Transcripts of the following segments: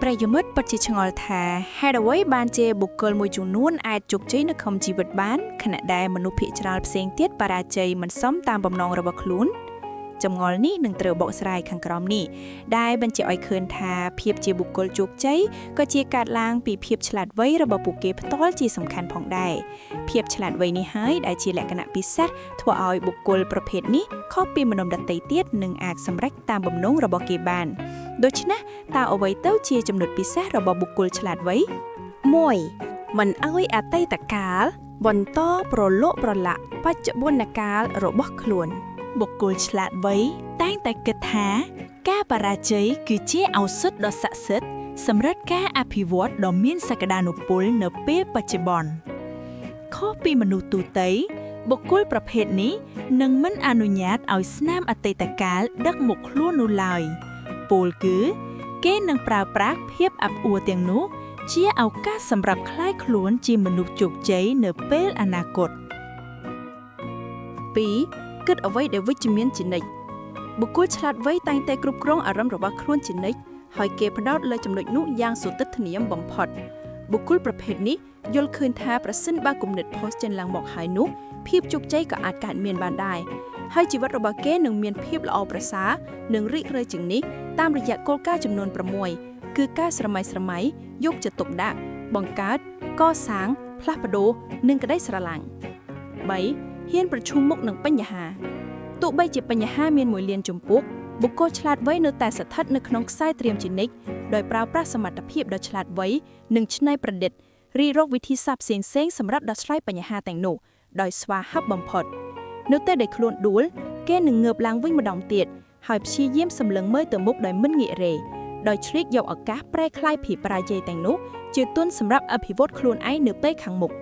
ប្រយុមិត្តពិតជាឆ្ងល់ថាហេតុអ្វីបានជាបុគ្គលមួយចំនួនអាចជោគជ័យនៅក្នុងជីវិតបានខណៈដែលមនុស្សភាគច្រើនផ្សេងទៀតបរាជ័យមិនសមតាមបំណងរបស់ខ្លួនចម្ងល់នេះនឹងត្រូវបកស្រាយខាងក្រោមនេះដែលបញ្ជាក់ឲ្យឃើញថាភាពជាបុគ្គលជោគជ័យក៏ជាកើតឡើងពីភាពឆ្លាតវៃរបស់ពួកគេផ្ទាល់ជាសំខាន់ផងដែរភាពឆ្លាតវៃនេះហើយដែលជាលក្ខណៈពិសេសធ្វើឲ្យបុគ្គលប្រភេទនេះខុសពីមនុស្សដទៃទៀតនិងអាចសម្រេចតាមបំណងរបស់គេបានដូច្នេះតើអ្វីទៅជាចំណុចពិសេសរបស់បុគ្គលឆ្លាតវៃ 1. មិនឲ្យអតីតកាលបន្តប្រឡូកប្រឡាក់បច្ចុប្បន្នកាលរបស់ខ្លួនបុគ្គលឆ្លាតវៃតែងតែគិតថាការបរាជ័យគឺជាឱសថដ៏ស័ក្តិសិទ្ធិសម្រាប់ការអភិវឌ្ឍដ៏មានសក្តានុពលនៅពេលបច្ចុប្បន្នខុសពីមនុស្សទូទៅបុគ្គលប្រភេទនេះនឹងមិនអនុញ្ញាតឲ្យស្នាមអតីតកាលដឹកមកខ្លួននោះឡើយពោលគឺគេនឹងប្រើប្រាស់ភាពអាប់អួរទាំងនោះជាឱកាសសម្រាប់ក្លាយខ្លួនជាមនុស្សជោគជ័យនៅពេលអនាគត 2. គិតអ្វីដែលវិជ្ជមានជានិច្ចបុគ្គលឆ្លាតវៃតែងតែគ្រប់គ្រងអារម្មណ៍របស់ខ្លួនជានិច្ចហើយគេផ្ដោតលើចំណុចនោះយ៉ាងសុទិដ្ឋានាមបំផុតបុគ្គលប្រភេទនេះយល់ឃើញថាប្រសិនបើគំនិតផុសចេញឡើងមកហើយនោះភាពជោគជ័យក៏អាចកើតមានបានដែរហើយជីវិតរបស់គេនឹងមានភាពល្អប្រសើរនិងរីករាយជាងនេះតាមរយៈគោលការណ៍ចំនួន6គឺការស្រមៃយកចិត្តទុកដាក់បង្កើតកសាងផ្លាស់ប្ដូរនិងក្តីស្រឡាញ់ 3. ហ៊ានប្រឈមមុខនឹងបញ្ហាទោះបីជាបញ្ហាមានមួយលានជំពូកបុគ្គលឆ្លាតវៃនៅតែស្ថិតនៅក្នុងខ្សែត្រៀមជានិច្ចដោយប្រើប្រាស់សមត្ថភាពដ៏ឆ្លាតវៃនិងច្នៃប្រឌិតរិះរកវិធីសាស្ត្រផ្សេងៗសម្រាប់ដោះស្រាយបញ្ហាទាំងនោះដោយស្វាហាប់បំផុតនៅតែដែលខ្លួនដួលគេនឹងងើបឡើងវិញម្ដងទៀតហើយព្យាយាមសម្លឹងមើលទៅមុខដោយមិនងាករេដោយឆ្លៀតយកឱកាសប្រែក្លាយភាពបរាជ័យទាំងនោះជាទុនសម្រាប់អភិវឌ្ឍខ្លួនឯងនៅពេលខាងមុខ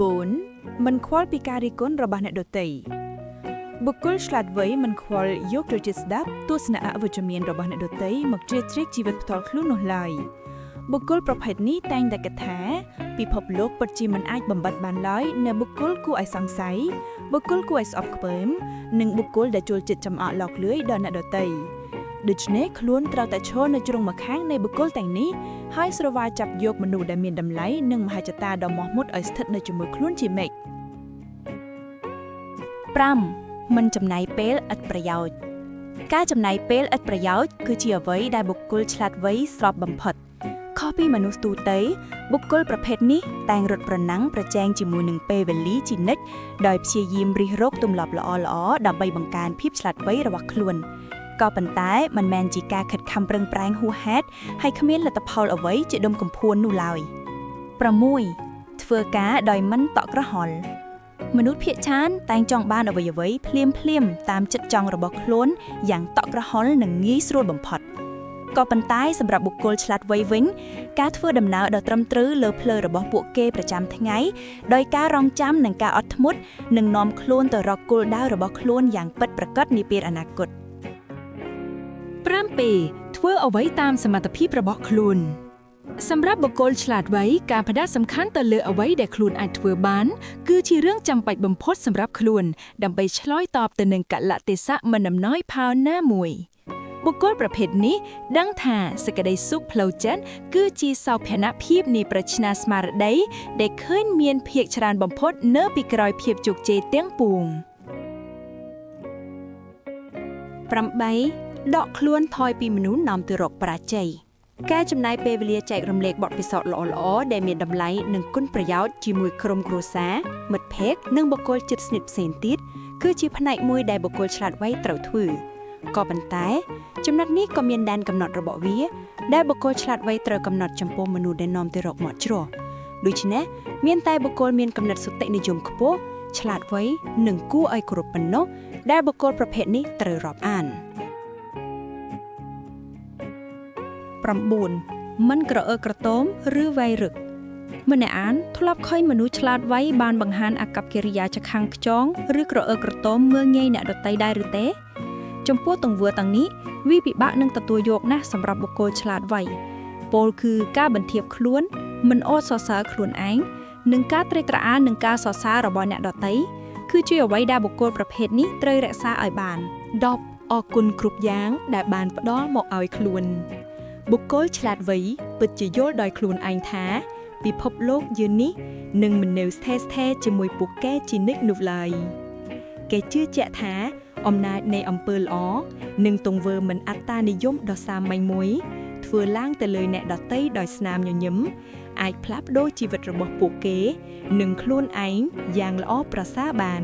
4. មិនខ្វល់ពីការរិះគន់របស់អ្នកដទៃបុគ្គលឆ្លាតវៃមិនខ្វល់យកទៅជាស្ដាប់ទស្សនៈអវិជ្ជមានរបស់អ្នកដទៃមកជ្រៀតជ្រែកជីវិតផ្ទាល់ខ្លួននោះឡើយបុគ្គលប្រភេទនេះតែងតែគិតថាពិភពលោកពិតជាមិនអាចបំបត្តិបានឡើយនៅបុគ្គលគួរឲ្យសង្ស័យបុគ្គលគួរឲ្យស្អប់ខ្ពើមនិងបុគ្គលដែលចូលចិត្តចំអកឡោកលឿយដល់អ្នកដទៃដូច្នេះខ្លួនត្រូវតែឈរនៅជ្រុងម្ខាងនៃបុគ្គលទាំងនេះហើយស្រវាចាប់យកមនុស្សដែលមានតម្លៃនិងមហិច្ឆតាដ៏មោះមុតឲ្យស្ថិតនៅជាមួយខ្លួនជានិច្ច 5. មិនចំណាយពេលឥតប្រយោជន៍ការចំណាយពេលឥតប្រយោជន៍គឺជាអ្វីដែលបុគ្គលឆ្លាតវៃស្របបំផុតខុសពីមនុស្សទូទៅបុគ្គលប្រភេទនេះតែងរត់ប្រណាំងប្រជែងជាមួយនឹងពេលវេលាជានិច្ចដោយព្យាយាមរិះរកទម្លាប់ល្អៗដើម្បីបង្កើនភាពឆ្លាតវៃរបស់ខ្លួនក៏ប៉ុន្តែមិនមែនជាការខិតខំប្រឹងប្រែងហួសហេតុហើយគ្មានលទ្ធផលអ្វីជាដុំកំភួននោះឡើយ 6. ធ្វើការដោយមិនតក់ក្រហល់មនុស្សភាគច្រើនតែងចង់បានអ្វីៗភ្លាមតាមចិត្តចង់របស់ខ្លួនយ៉ាងតក់ក្រហល់និងងាយស្រួលបំផុតក៏ប៉ុន្តែសម្រាប់បុគ្គលឆ្លាតវៃវិញការធ្វើដំណើរដ៏ត្រឹមត្រូវលើផ្លូវរបស់ពួកគេប្រចាំថ្ងៃដោយការរង់ចាំនិងការអត់ធ្មត់នឹងនាំខ្លួនទៅរកគោលដៅរបស់ខ្លួនយ៉ាងពិតប្រាកដនាពេលអនាគត 7. ធ្វើអ្វីតាមសមត្ថភាពរបស់ខ្លួនសម្រាប់បុគ្គលឆ្លាតវៃការផ្ដោតសំខាន់ទៅលើអ្វីដែលខ្លួនអាចធ្វើបានគឺជារឿងចាំបាច់បំផុតសម្រាប់ខ្លួនដើម្បីឆ្លើយតបទៅនឹងកលៈទេសៈមិនអំណោយផលណាមួយបុគ្គលប្រភេទនេះដឹងថាសេចក្តីសុខផ្លូវចិត្តគឺជាសោភ័ណភាពនៃប្រាជ្ញាស្មារតីដែលឃើញមានភាគច្រើនបំផុតនៅពីក្រោយភាពជោគជ័យទាំងពួង 8. ដកខ្លួនថយពីមនុស្សនាំទៅរកបរាជ័យការចំណាយពេលវេលាចែករំលែកបទពិសោធន៍ល្អៗដែលមានតម្លៃនិងគុណប្រយោជន៍ជាមួយក្រុមគ្រួសារមិត្តភ័ក្តិនិងបុគ្គលជិតស្និទ្ធផ្សេងទៀតគឺជាផ្នែកមួយដែលបុគ្គលឆ្លាតវៃត្រូវធ្វើក៏ប៉ុន្តែចំណុចនេះក៏មានដែនកំណត់របស់វាដែលបុគ្គលឆ្លាតវៃត្រូវកំណត់ចំពោះមនុស្សដែលនាំទៅរកមាត់ច្រោះដូច្នេះមានតែបុគ្គលមានកំណត់សុតិនិយមខ្ពស់ឆ្លាតវៃនិងគួរឲ្យគោរពប៉ុណ្ណោះដែលបុគ្គលប្រភេទនេះត្រូវរាប់អាន 9. មិនក្រអឺក្រទមឬវាយរឹកម្នាក់អានធ្លាប់ឃើញមនុស្សឆ្លាតវៃបានបង្ហាញអាកប្បកិរិយាចខាំងខ្ចងឬក្រអឺក្រទមមើលងាយអ្នកដទៃដែរឬទេចំពោះទង្វើទាំងនេះវាពិបាកនឹងទទួលយកណាស់សម្រាប់បុគ្គលឆ្លាតវៃពោលគឺការបន្ទាបខ្លួនមិនអោតសរសើរខ្លួនឯងនិងការត្រេកត្រអាលនឹងការសរសើររបស់អ្នកដទៃគឺជាអ្វីដែលបុគ្គលប្រភេទនេះត្រូវរក្សាឲ្យបាន 10. អរគុណគ្រប់យ៉ាងដែលបានផ្ដល់មកឲ្យខ្លួនបុគ្គលឆ្លាតវៃពិតជាយល់ដោយខ្លួនឯងថាពិភពលោកយើងនេះនឹងមិននៅស្ថិតស្ថេរជាមួយពួកគេជានិច្ចនោះឡើយគេជឿជាក់ថាអំណាចនៃអំពើល្អនិងទង្វើមិនអត្តានិយមដ៏សាមញ្ញមួយធ្វើឡើងទៅលើអ្នកដទៃដោយស្នាមញញឹមអាចផ្លាស់ប្ដូរជីវិតរបស់ពួកគេនិងខ្លួនឯងយ៉ាងល្អប្រសើរបាន